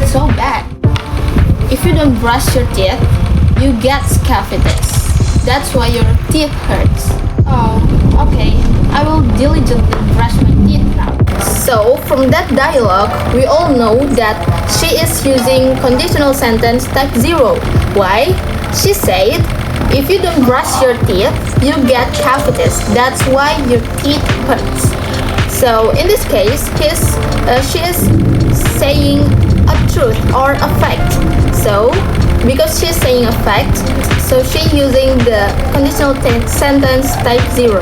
so bad. If you don't brush your teeth, you get cavities. That's why your teeth hurts. Oh, okay. I will diligently brush my teeth now. So, from that dialogue, we all know that she is using conditional sentence type 0. Why? She said, if you don't brush your teeth, you get cavities. That's why your teeth hurts. So, in this case, she is saying a truth or a fact. So, because she's saying a fact, so she's using the conditional sentence type 0.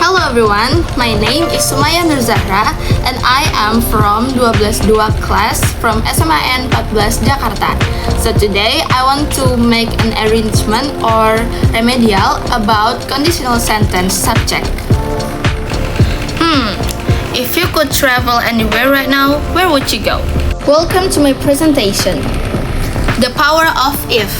Hello everyone, my name is Sumaya Nurzahra and I am from 12-2 class from SMAN 14 Jakarta. So today I want to make an arrangement or remedial about conditional sentence subject. If you could travel anywhere right now, where would you go? Welcome to my presentation. The power of if.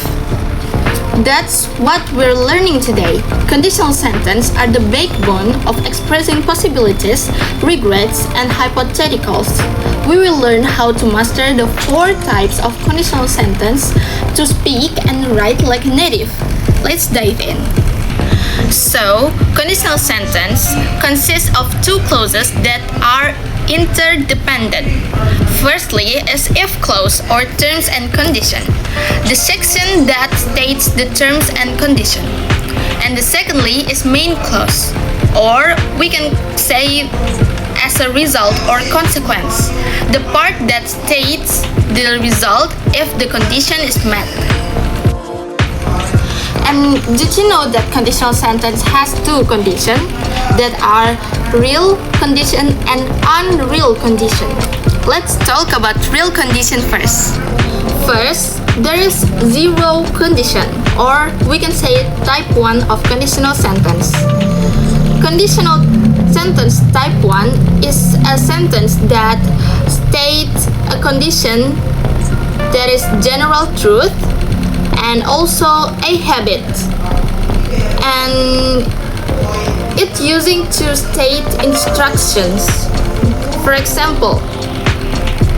That's what we're learning today. Conditional sentences are the backbone of expressing possibilities, regrets, and hypotheticals. We will learn how to master the 4 types of conditional sentence to speak and write like a native. Let's dive in. So, conditional sentence consists of 2 clauses that are interdependent. Firstly is if clause or terms and condition, the section that states the terms and condition. And the secondly is main clause, or we can say as a result or consequence, the part that states the result if the condition is met. And did you know that conditional sentence has 2 conditions that are real condition and unreal condition? Let's talk about real condition first. First, there is 0 condition, or we can say type 1 of conditional sentence. Conditional sentence type 1 is a sentence that states a condition that is general truth and also a habit, and it's using to state instructions. For example,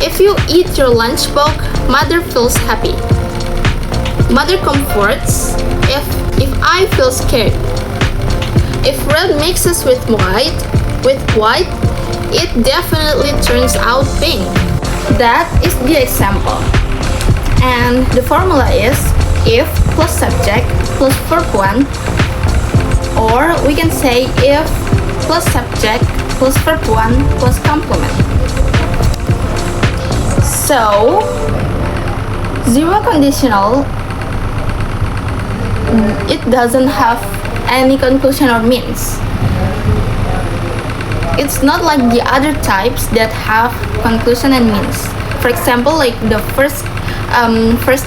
if you eat your lunchbox, mother feels happy. Mother comforts if I feel scared. If red mixes with white, it definitely turns out pink. That is the example. And the formula is if plus subject plus verb 1, or we can say if plus subject plus verb 1 plus complement. So, 0 conditional, it doesn't have any conclusion or means. It's not like the other types that have conclusion and means. For example, like the first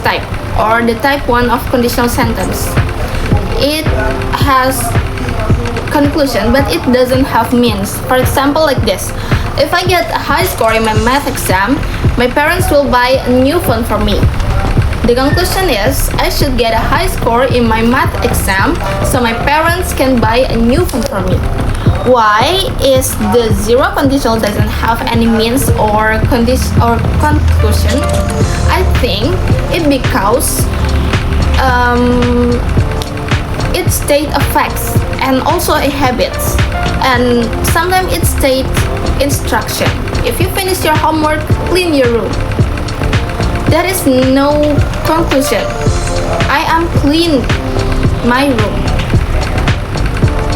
type, or the type 1 of conditional sentence. It has conclusion, but it doesn't have means. For example, like this. If I get a high score in my math exam, my parents will buy a new phone for me. The conclusion is, I should get a high score in my math exam so my parents can buy a new phone for me. Why is the 0 conditional doesn't have any means or conclusion? I think it because it states a facts and also a habits, and sometimes it states instruction. If you finish your homework, clean your room. There is no conclusion. I am clean my room.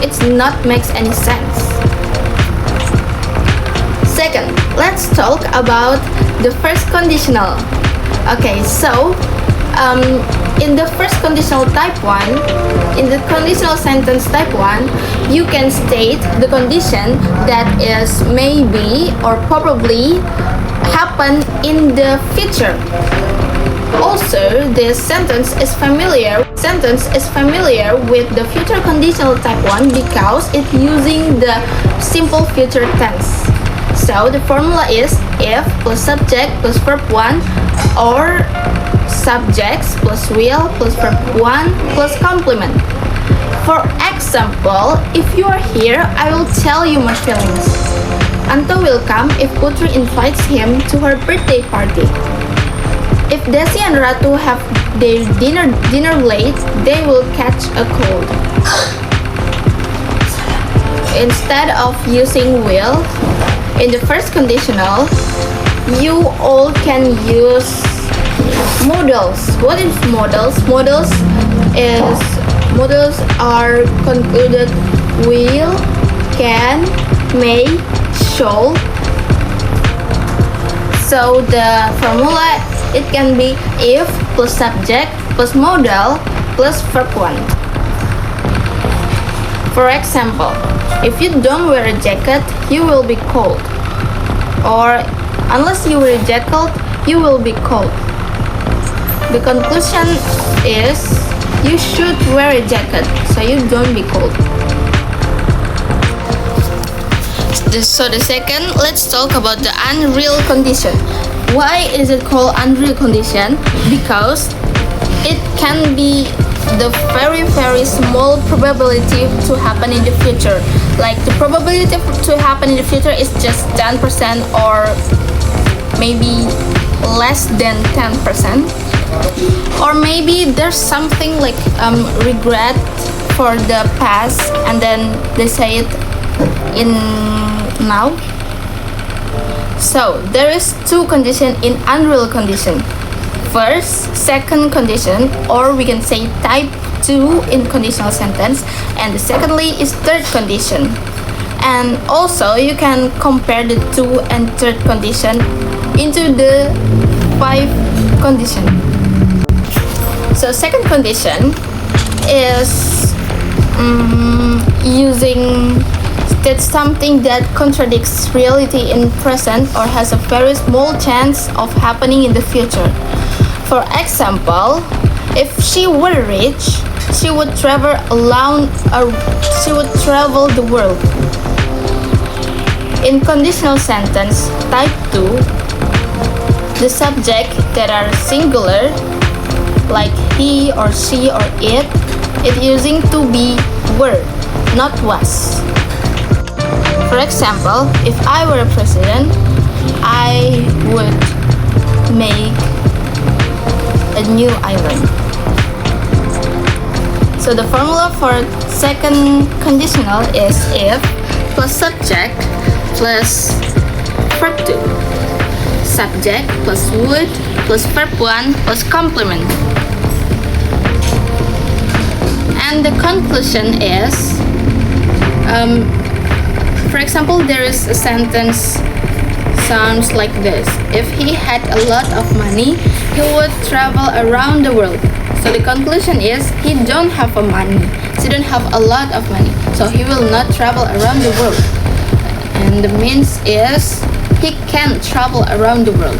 It's not makes any sense. Second, let's talk about the first conditional. Okay, so in the first conditional type 1, in the conditional sentence type 1, you can state the condition that is maybe or probably happen in the future. Also, this sentence is familiar with the future conditional type 1 because it's using the simple future tense. So the formula is if plus subject plus verb 1, or subjects plus will plus verb 1 plus complement. For example, if you are here, I will tell you my feelings. Anto will come if Putri invites him to her birthday party. If Desi and Ratu have their dinner late, they will catch a cold. Instead of using will, in the first conditional, you all can use modals. What is modals? Modals are concluded will, can, may, shall. So the formula, it can be if plus subject plus modal plus verb 1. For example, if you don't wear a jacket, you will be cold. Or unless you wear a jacket, you will be cold. The conclusion is you should wear a jacket so you don't be cold. So the second, let's talk about the unreal condition. Why is it called unreal condition? Because it can be the very small probability to happen in the future. Like the probability to happen in the future is just 10% or maybe less than 10%. Or maybe there's something like regret for the past and then they say it in now. So there is two conditions in unreal condition. First, second condition, or we can say type 2 in conditional sentence, and the secondly is third condition. And also you can compare the two and third condition into the 5 condition. So second condition is using that something that contradicts reality in present or has a very small chance of happening in the future. For example, if she were rich, she would travel the world. In conditional sentence type 2, the subject that are singular, like he or she or it using to be were, not was. For example, if I were a president, I would make a new island. So the formula for second conditional is if plus subject plus verb 2. Subject plus would plus verb 1 plus complement. And the conclusion is, for example, there is a sentence sounds like this. If he had a lot of money, he would travel around the world. So the conclusion is he don't have a money. He don't have a lot of money. So he will not travel around the world. And the means is he can travel around the world.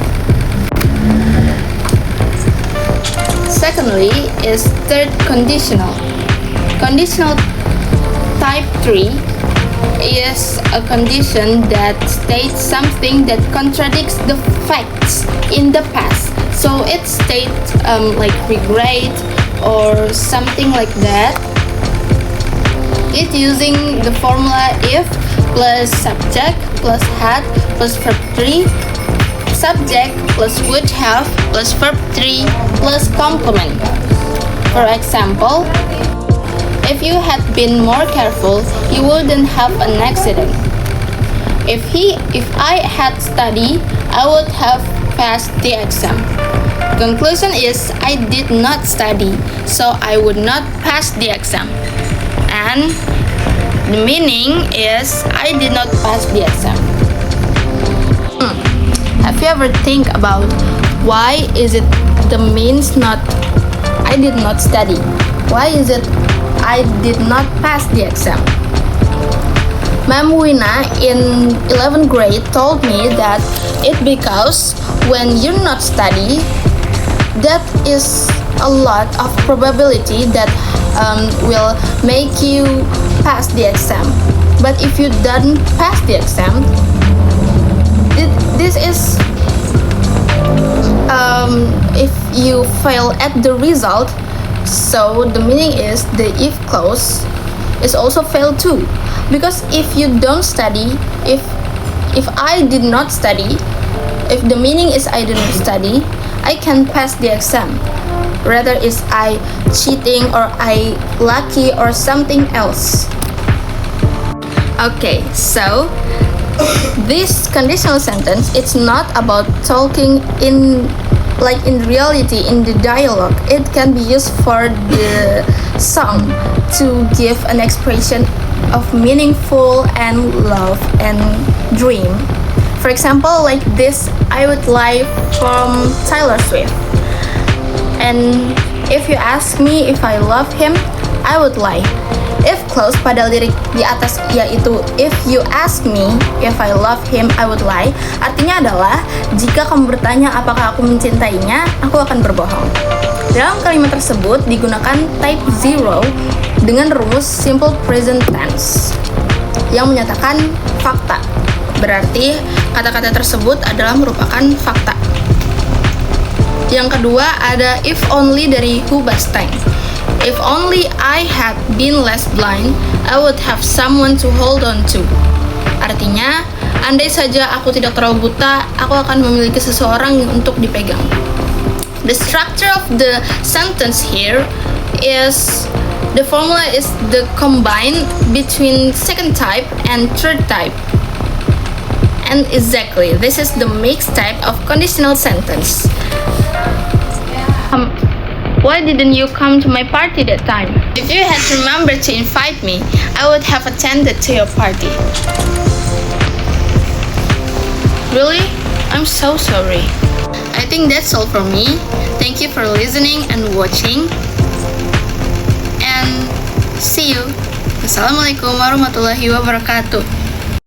Secondly is third conditional. Conditional type 3 is a condition that states something that contradicts the facts in the past. So it states like regret or something like that. It using the formula if plus subject plus had plus verb 3, subject plus would have plus verb 3 plus complement. For example, if you had been more careful, you wouldn't have an accident. If I had studied, I would have passed the exam. Conclusion is I did not study, so I would not pass the exam. And the meaning is I did not pass the exam. Have you ever think about why is it the means not I did not study? Why is it I did not pass the exam? Ma'am Wina in 11th grade told me that it because when you're not study, that is a lot of probability that will make you pass the exam. But if you don't pass the exam, this is if you fail at the result. So the meaning is the if clause is also fail too, because if you don't study, if I did not study, if the meaning is I did not study, I can pass the exam. Rather is I cheating or I lucky or something else. Okay, so this conditional sentence, it's not about talking in reality in the dialogue. It can be used for the song to give an expression of meaningful and love and dream. For example, like this, I would like from Taylor Swift. And if you ask me if I love him, I would lie. If clause pada lirik di atas yaitu if you ask me if I love him, I would lie, artinya adalah jika kamu bertanya apakah aku mencintainya, aku akan berbohong. Dalam kalimat tersebut digunakan type zero dengan rumus simple present tense yang menyatakan fakta. Berarti kata-kata tersebut adalah merupakan fakta. Yang kedua ada if only dari Hubastain. If only I had been less blind, I would have someone to hold on to. Artinya, andai saja aku tidak terlalu buta, aku akan memiliki seseorang untuk dipegang. The structure of the sentence here is, the formula is the combine between second type and third type. And exactly, this is the mixed type of conditional sentence. Why didn't you come to my party that time? If you had remembered to invite me, I would have attended to your party. Really? I'm so sorry. I think that's all for me. Thank you for listening and watching. And see you. Assalamualaikum warahmatullahi wabarakatuh.